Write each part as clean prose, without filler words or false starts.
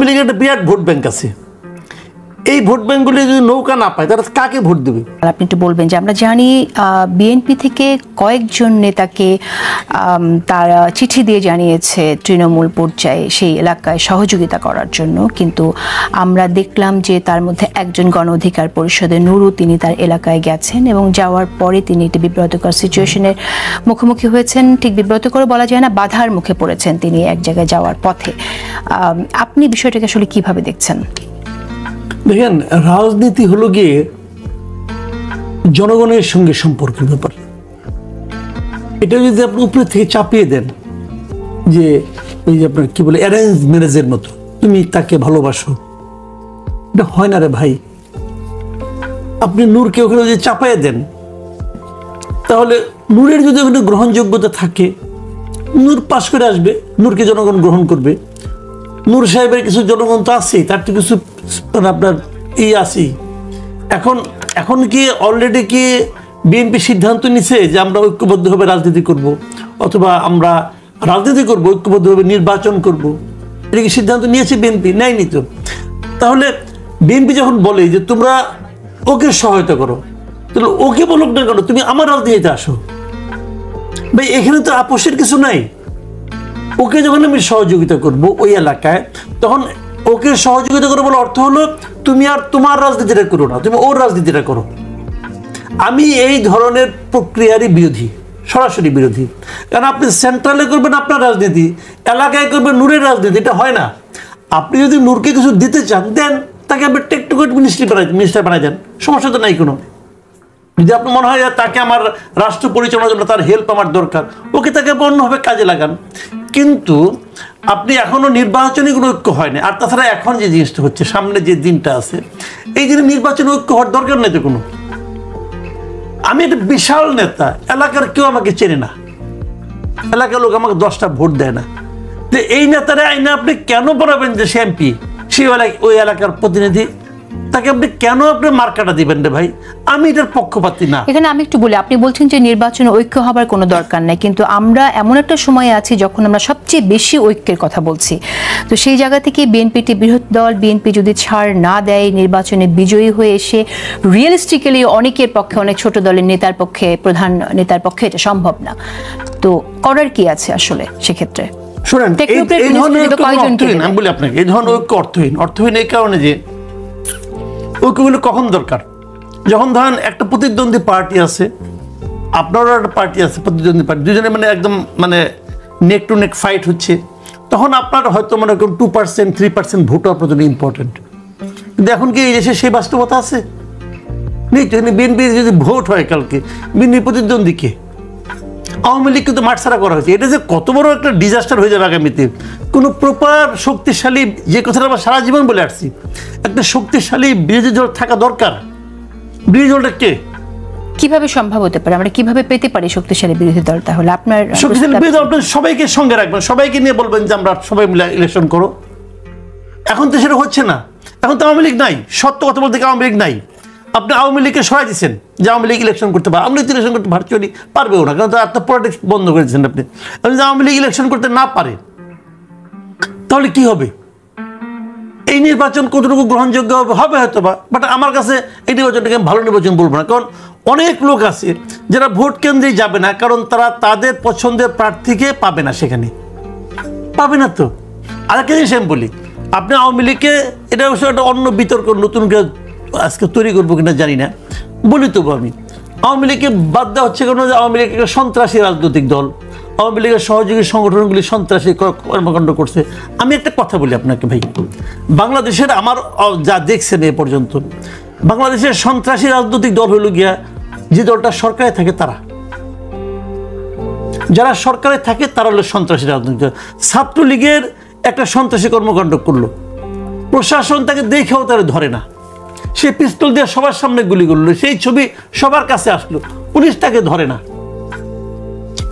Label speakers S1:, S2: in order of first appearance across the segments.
S1: লীগের একটা বিরাট vote bank আছে, এই ভোট ব্যাংকগুলি যদি নৌকা না পায় তারা কাকে ভোট দেবে?
S2: আপনি একটু বলবেন যে আমরা জানি বিএনপি থেকে কয়েকজন নেতাকে তারা চিঠি দিয়ে জানিয়েছে তৃণমূল পর্যায়ে সেই এলাকায় সহযোগিতা করার জন্য, কিন্তু আমরা দেখলাম যে তার মধ্যে একজন গণ অধিকার পরিষদের নুরু, তিনি তার এলাকায় গেছেন এবং যাওয়ার পরে তিনি একটি বিব্রতকর সিচুয়েশনের মুখোমুখি হয়েছেন। ঠিক বিব্রতকর বলা যায় না, বাধার মুখে পড়েছেন তিনি এক জায়গায় যাওয়ার পথে। আপনি বিষয়টাকে আসলে কিভাবে দেখছেন?
S1: দেখেন, রাজনীতি হলো গিয়ে জনগণের সঙ্গে সম্পর্কের ব্যাপার। এটা যদি আপনি উপরে থেকে চাপিয়ে দেন যে ওই যে আপনার কি বলে অ্যারেঞ্জ ম্যারেজের মতো, তুমি তাকে ভালোবাসো, এটা হয় না রে ভাই। আপনি নূরকে ওখানে যদি চাপাইয়ে দেন তাহলে নূরের যদি ওখানে গ্রহণযোগ্যতা থাকে, নূর পাশ করে আসবে, নূরকে জনগণ গ্রহণ করবে। নূর সাহেবের কিছু জনগণ তো আছেই, তার তো কিছু আপনার আছেই। এখন কি অলরেডি কি বিএনপি সিদ্ধান্ত নিছে যে আমরা ঐক্যবদ্ধভাবে রাজনীতি করব, অথবা আমরা রাজনীতি করব ঐক্যবদ্ধভাবে নির্বাচন করব? এটা কি সিদ্ধান্ত নিয়েছে বিএনপি? নেয়নি তো। তাহলে বিএনপি যখন বলে যে তোমরা ওকে সহায়তা করো, তাহলে ওকে বলুক না কেন তুমি আমার রাজনীতিতে আসো? ভাই এখানে তো আপোষের কিছু নাই। ওকে যখন আমি সহযোগিতা করব ওই এলাকায়, তখন ওকে সহযোগিতা করো বলে অর্থ হলো তুমি আর তোমার রাজনীতিটা করো না, তুমি ওর রাজনীতিটা করো। আমি এই ধরনের প্রক্রিয়ারই বিরোধী, সরাসরি বিরোধী। কারণ আপনি সেন্ট্রালে করবেন আপনার রাজনীতি, এলাকায় করবেন নূরের রাজনীতি, এটা হয় না। আপনি যদি নূরকে কিছু দিতে চান দেন, তাকে আপনি টেকনিক্যাল মিনিস্টার বানাই দেন, সমস্যা তো নাই কোনো। যদি আপনার মনে হয় তাকে আমার রাষ্ট্র পরিচালনার জন্য তার হেল্প আমার দরকার, ওকে তাকে অন্যভাবে কাজে লাগান। কিন্তু আপনি এখনো নির্বাচনী কোনো ঐক্য হয়নি। আর তাছাড়া এখন যে জিনিসটা হচ্ছে, সামনে যে দিনটা আছে, এই দিনে নির্বাচনী ঐক্য হওয়ার দরকার নেই তো কোনো। আমি একটা বিশাল নেতা, এলাকার কেউ আমাকে চেনে না, এলাকার লোক আমাকে 10টা ভোট দেয় না। তো এই নেতারা আইনে আপনি কেন বলাবেন যে সে এমপি, সে ওই এলাকার প্রতিনিধি, তাকে আপনি কেন আপনি মার্কাটা দিবেন রে ভাই? আমি এটার পক্ষপাতী না।
S2: এখানে আমি একটু বলি, আপনি বলছেন যে নির্বাচনে ঐক্য হবার কোনো দরকার নাই, কিন্তু আমরা এমন একটা সময় আছি যখন আমরা সবচেয়ে বেশি ঐক্যের কথা বলছি। তো সেই জায়গা থেকে বিএনপি একটি বৃহৎ দল, বিএনপি যদি ছাড় না দেয়, নির্বাচনে বিজয়ী হয়ে এসে রিয়েলিস্টিক্যালি অনেকের পক্ষে, অনেক ছোট দলের নেতার পক্ষে, প্রধান নেতার পক্ষে এটা সম্ভব না। তো করার কি আছে আসলে সেক্ষেত্রে?
S1: শুনেন, এই ধরনের আমি বলি আপনাকে, এই ধরনের ঐক্য অর্থহীন এই কারণে যে ঐক্যগুলো কখন দরকার, যখন ধরেন একটা প্রতিদ্বন্দ্বী পার্টি আছে, আপনারও একটা পার্টি আছে প্রতিদ্বন্দ্বী পার্টি, দুজনে মানে একদম মানে নেক টু নেক ফাইট হচ্ছে, তখন আপনার হয়তো মনে করেন 2% 3% ভোটও আপনার জন্য ইম্পর্টেন্ট। কিন্তু এখন কি এই দেশে সেই বাস্তবতা আছে? নেই তো। বিএনপি যদি ভোট হয় কালকে, বিএনপি প্রতিদ্বন্দ্বীকে আওয়ামী লীগকে তো মাঠছাড়া করা হয়েছে, এটা যে কত বড় একটা ডিজাস্টার হয়ে যাবে আগামীতে। কোনো প্রপার শক্তিশালী, যে কথাটা আমরা সারা জীবন বলে আসছি, একটা শক্তিশালী বিরোধী দল থাকা দরকার। বিরোধী দলটা কে,
S2: কিভাবে সম্ভব হতে পারে? আমরা কিভাবে পেতে পারি শক্তিশালী বিরোধী দল? তাহলে আপনার
S1: শক্তিশালী বিরোধী দল আপনার সবাইকে সঙ্গে রাখবেন, সবাইকে নিয়ে বলবেন যে আমরা সবাই মিলে ইলেকশন করো। এখন তো সেটা হচ্ছে না। এখন তো আওয়ামী লীগ নাই, সত্য কথা বলতে আওয়ামী লীগ নাই। আপনি আওয়ামী লীগকে সরাই দিচ্ছেন যে আওয়ামী লীগ ইলেকশন করতে পারে। আওয়ামী লীগ ইলেকশন করতে ভার্চুয়ালি পারবেও না, কারণ তার পলিটিক্স বন্ধ করে দিচ্ছেন আপনি। যদি আওয়ামী লীগ ইলেকশন করতে না পারে তাহলে কি হবে? এই নির্বাচন কতটুকু গ্রহণযোগ্য হবে হয়তো বা, বাট আমার কাছে এই নির্বাচনটাকে ভালো নির্বাচন বলবো না। কারণ অনেক লোক আছে যারা ভোট কেন্দ্রে যাবে না, কারণ তারা তাদের পছন্দের প্রার্থীকে পাবে না, সেখানে পাবে না। তো আরেকটা জিনিস আমি বলি, আপনি আওয়ামী লীগকে, এটা অবশ্য একটা অন্য বিতর্ক নতুন করে আজকে তৈরি করবো কিনা জানি না, বলি তবু আমি আওয়ামী লীগকে বাদ দেওয়া হচ্ছে কেন? আওয়ামী লীগ একটা সন্ত্রাসী রাজনৈতিক দল, আওয়ামী লীগের সহযোগী সংগঠনগুলি সন্ত্রাসী কর্মকাণ্ড করছে। আমি একটা কথা বলি আপনাকে ভাই, বাংলাদেশের আমার যা দেখছেন এ পর্যন্ত, বাংলাদেশের সন্ত্রাসী রাজনৈতিক দল হলো গিয়া যে দলটা সরকারে থাকে, তারা যারা সরকারে থাকে তারা হলো সন্ত্রাসী রাজনৈতিক দল। ছাত্রলীগের একটা সন্ত্রাসী কর্মকাণ্ড করলো, প্রশাসন তাকে দেখেও তারা ধরে না, সে পিস্তল দিয়ে সবার সামনে গুলি করলো, সেই ছবি সবার কাছে আসলো, পুলিশ তাকে ধরে না।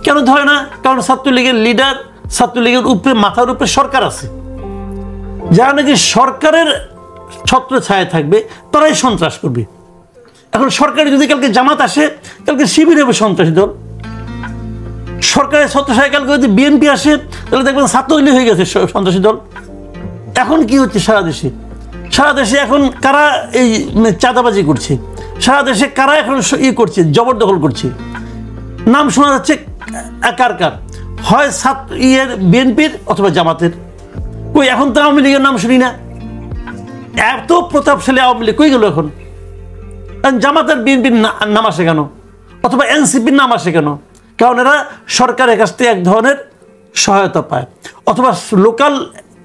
S1: কেন ধরে না? কারণ ছাত্রলীগের লিডার, ছাত্রলীগের উপরে, মাথার উপরে সরকার আছে, যারা নাকি সরকারের ছত্র ছায়া থাকবে তারাই সন্ত্রাস করবে। এখন সরকারে যদি কালকে জামাত আসে, কালকে শিবির হবে সন্ত্রাসী দল। সরকারের ছত্র ছায়া কালকে যদি বিএনপি আসে, তাহলে দেখবেন ছাত্রলীগ হয়ে গেছে সন্ত্রাসী দল। এখন কি হচ্ছে সারা দেশে এখন কারা এই চাঁদাবাজি করছে, সারা দেশে কারা এখন করছে, জবরদখল করছে, নাম শোনা যাচ্ছে কার হয় বিএনপির অথবা জামাতের। কই এখন তো আওয়ামী লীগের নাম শুনি না। এত প্রতাপশালী আওয়ামী লীগ কই গেল এখন? জামাতের বিএনপির নাম আসে কেন, অথবা এনসিপির নাম আসে কেন? কারণ এরা সরকারের কাছ থেকে এক ধরনের সহায়তা পায়, অথবা লোকাল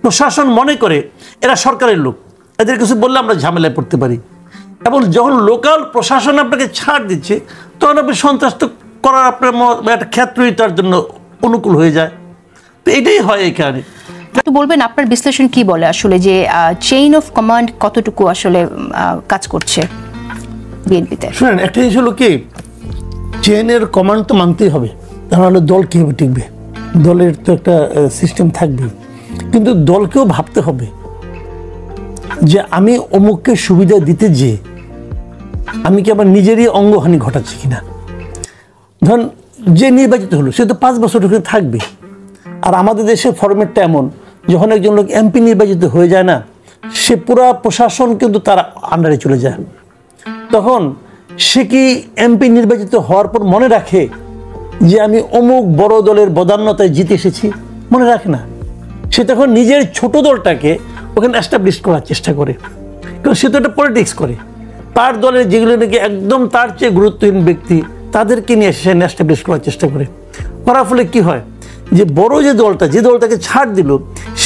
S1: প্রশাসন মনে করে এরা সরকারের লোক, এদের কিছু বললে আমরা ঝামেলায় পড়তে পারি। এবং যখন লোকাল প্রশাসন আপনাকে ছাড় দিচ্ছে, তখন আপনি সন্ত্রাস করার আপনার একটা ক্ষেত্রই তার জন্য অনুকূল হয়ে যায়। তো এটাই হয় এই কারণে।
S2: একটু বলবেন আপনার বিশ্লেষণ কি বলে আসলে যে চেইন অফ কমান্ড কতটুকু আসলে কাজ করছে বিএনপিতে?
S1: শুনেন, একটা জিনিস হলো কি, চেইনের কমান্ড তো মানতেই হবে, তাহলে দল কীভাবে টিকবে? দলের তো একটা সিস্টেম থাকবে, কিন্তু দলকেও ভাবতে হবে যে আমি অমুককে সুবিধা দিতে যে আমি কি আমার নিজেরই অঙ্গহানি ঘটাচ্ছি কিনা। ধরুন যে নির্বাচিত হলো সে তো 5 বছর ওখানে থাকবে, আর আমাদের দেশের ফরম্যাটটা এমন, যখন একজন লোক এমপি নির্বাচিত হয়ে যায় না, সে পুরা প্রশাসন কিন্তু তার আন্ডারে চলে যায়। তখন সে কি এমপি নির্বাচিত হওয়ার পর মনে রাখে যে আমি অমুক বড় দলের বদান্যতায় জিতে এসেছি? মনে রাখে না। সে তখন নিজের ছোট দলটাকে ওখানে এস্টাবলিশ করার চেষ্টা করে, কারণ সে তো একটা পলিটিক্স করে। তার দলের যেগুলো নাকি একদম তার চেয়ে গুরুত্বহীন ব্যক্তি, তাদেরকে নিয়ে সে এস্টাবলিশ করার চেষ্টা করে। করার ফলে কি হয়, যে বড় যে দলটাকে ছাড় দিল,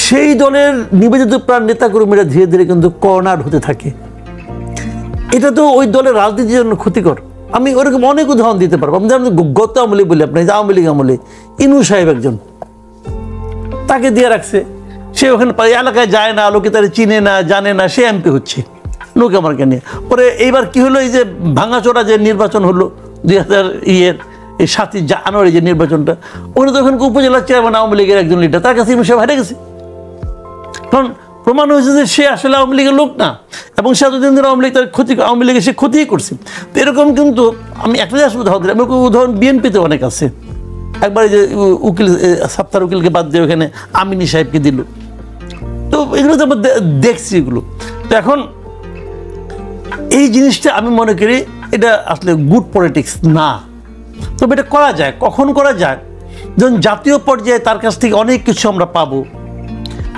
S1: সেই দলের নিবেদিত প্রাণ নেতাকর্মীরা ধীরে ধীরে কিন্তু কর্নার হতে থাকে। এটা তো ওই দলের রাজনীতির জন্য ক্ষতিকর। আমি ওরকম অনেক উদাহরণ দিতে পারবো। আমি গত আমলে বলি, আপনি আওয়ামী লীগ আমলে ইনু সাহেব একজন, তাকে দিয়ে রাখছে, সে ওখানে এলাকায় যায় না, লোকে তারা চিনে না, জানে না, সে এমপি হচ্ছে নৌকা মার্কা নিয়ে। পরে এইবার কি হলো, এই যে ভাঙাচোরা যে নির্বাচন হলো 2000 7 জানুয়ারি যে নির্বাচনটা, ওখানে তো ওখানে উপজেলা চেয়ারম্যান আওয়ামী লীগের একজন লিডার, তার কাছে ইনু সাহেব হেরে গেছে। কারণ প্রমাণ হয়েছে যে সে আসলে আওয়ামী লীগের লোক না, এবং সে এতদিন ধরে আওয়ামী লীগের সে ক্ষতিই করছে। তো এরকম কিন্তু আমি একটা উদাহরণ দিই, এরকম উদাহরণ বিএনপিতে অনেক আছে। একবারে যে উকিল সাত্তার উকিলকে বাদ দিয়ে ওখানে আমিনী সাহেবকে দিল, তো এগুলো তো আমরা দেখছি এগুলো। তো এখন এই জিনিসটা আমি মনে করি এটা আসলে গুড পলিটিক্স না। তবে এটা করা যায়, কখন করা যায়, যখন জাতীয় পর্যায়ে তার কাছ থেকে অনেক কিছু আমরা পাবো।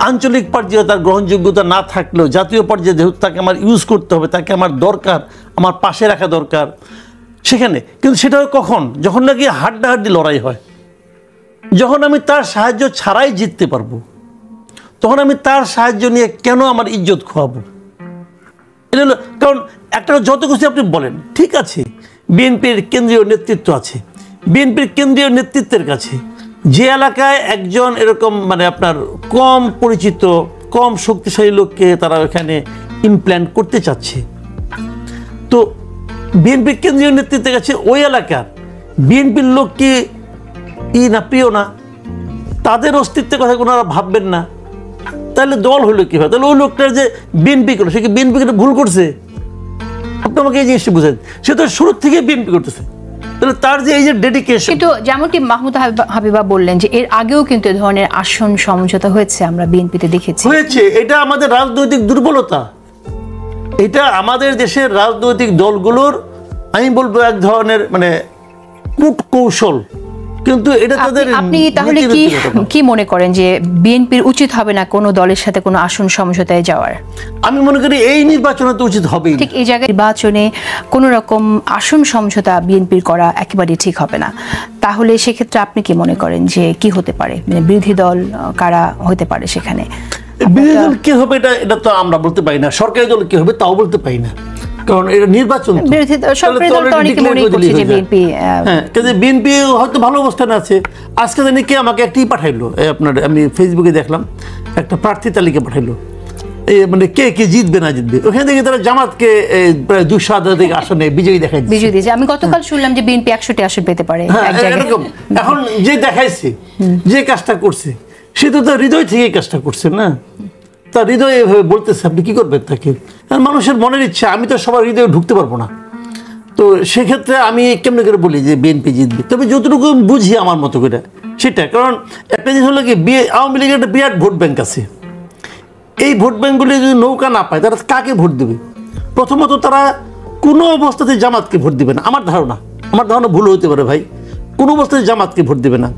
S1: আঞ্চলিক পর্যায়ে তার গ্রহণযোগ্যতা না থাকলেও জাতীয় পর্যায়ে যেহেতু তাকে আমার ইউজ করতে হবে, তাকে আমার দরকার, আমার পাশে রাখা দরকার সেখানে। কিন্তু সেটা কখন, যখন নাকি হাড্ডাহাড্ডি লড়াই হয়, যখন আমি তার সাহায্য ছাড়াই জিততে পারবো, তখন আমি তার সাহায্য নিয়ে কেন আমার ইজ্জত খোয়াবো? এটা হলো কারণ একটা যত কিছু আপনি বলেন, ঠিক আছে, বিএনপির কেন্দ্রীয় নেতৃত্ব আছে, বিএনপির কেন্দ্রীয় নেতৃত্বের কাছে যে এলাকায় একজন এরকম মানে আপনার কম পরিচিত, কম শক্তিশালী লোককে তারা এখানে ইমপ্ল্যান্ট করতে চাচ্ছে, তো বিএনপির কেন্দ্রীয় নেতৃত্বের কাছে ওই এলাকার বিএনপির লোক কি না প্রিয় না, তাদের অস্তিত্বের কথা কোনো ভাববেন না, তাহলে দল হলো কি হয়? তাহলে ওই লোকটার যে বিএনপি করলো, সে কি বিএনপি ভুল করছে? আপনি আমাকে এই জিনিসটা বুঝেন, সে তো শুরু থেকে বিএনপি করতেছে, তাহলে তার যে এই যে ডেডিকেশন।
S2: কিন্তু যেমনটি মাহমুদ হাবিবা বললেন যে এর আগেও কিন্তু এ ধরনের আসন সমঝোতা হয়েছে, আমরা বিএনপিতে দেখেছি
S1: হয়েছে। এটা আমাদের রাজনৈতিক দুর্বলতা, এটা আমাদের দেশের রাজনৈতিক দলগুলোর আমি bol এক ধরনের মানে কূট কৌশল, কিন্তু এটা তাদের।
S2: আপনি তাহলে কি মনে করেন যে বিএনপির উচিত হবে না কোনো দলের সাথে কোনো আসন সমঝোতায় যাওয়ার?
S1: আমি মনে করি এই নির্বাচনে তো উচিত হবেই।
S2: ঠিক এই জায়গায় নির্বাচনে কোনো রকম আসন সমঝোতা বিএনপির করা একেবারেই ঠিক হবে না। তাহলে সেক্ষেত্রে আপনি কি মনে করেন যে কি হতে পারে, মানে বিরোধী দল কারা হতে পারে সেখানে?
S1: বিরোধী দল কি হবে এটা তো আমরা বলতে পারি না, সরকারি দল কি হবে তাও বলতে পারি না, কারণ এটা নির্বাচন।
S2: বিরোধী সরকারি দল তো অনেকে মনে করছে যে বিএনপি,
S1: হ্যাঁ, কিন্তু বিএনপি হয়তো ভালো অবস্থানে আছে। আজকে জানি কে আমাকে একটি পাঠাইলো, আপনার আমি ফেসবুকে দেখলাম একটা প্রার্থী তালিকা পাঠাইলো, এই মানে কে কে জিতবে না জিতবে, ওখানে দেখি তারা জামাতকে প্রায় 200 আসনে বিজয়ী দেখাই
S2: দিয়েছে। আমি গতকাল শুনলাম যে বিএনপি 100টি আসন পেতে পারে।
S1: এখন যে দেখাইছে, যে কাজটা করছে, সে তো তার হৃদয় থেকে কাজটা করছে না, তার হৃদয় এভাবে বলতেছে, আপনি কি করবেন তাকে? মানুষের মনের ইচ্ছা, আমি তো সবার হৃদয়ে ঢুকতে পারবো না। তো সেক্ষেত্রে আমি কেমনে করে বলি যে বিএনপি জিতবে, তবে যতটুকু বুঝি আমার মতো করে সেটা। কারণ একটা জিনিস হলো কি, আওয়ামী লীগের একটা বিরাট ভোট ব্যাংক আছে, এই ভোট ব্যাঙ্কগুলি যদি নৌকা না পায় তারা কাকে ভোট দেবে? প্রথমত তারা কোনো অবস্থাতে জামাতকে ভোট দিবে না, আমার ধারণা ভুল হতে পারে ভাই, কোনো অবস্থায় জামাতকে ভোট দিবে না,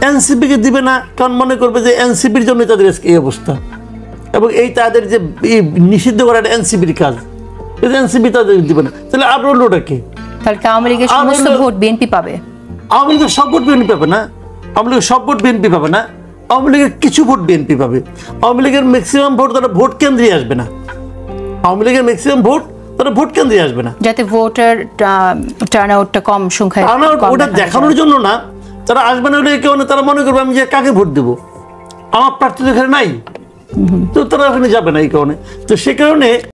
S1: এনসিপিকে দিবে না, কারণ মনে করবে যে এনসিপির জন্য তাদের এই অবস্থা, এবং এই তাদের যে নিষিদ্ধ করা এনসিপির কাজ, এনসিপি তাদের দিবে না, তাহলে আর রইলটাকে?
S2: তাহলে কি আওয়ামী লীগের সমস্ত ভোট বিএনপি পাবে?
S1: আওয়ামী লীগের সব ভোট বিএনপি পাবে না, আওয়ামী লীগের সব ভোট বিএনপি পাবে না, আওয়ামী লীগের কিছু ভোট বিএনপি পাবে। আওয়ামী লীগের ম্যাক্সিমাম ভোট তারা ভোট কেন্দ্রে আসবে না, আওয়ামী লীগের ম্যাক্সিমাম ভোট তারা ভোট কেন্দ্রে আসবে না,
S2: যাতে ভোটার টার্ন আউটটা কম সংখ্যায়,
S1: ওটা দেখানোর জন্য না, তারা আসবে না হলে কেউ না, তারা মনে করবে আমি যে কাকে ভোট দেবো, আমার প্রার্থী তো এখানে নাই, তো তারা ওখানে যাবে না এই কারণে। তো সে কারণে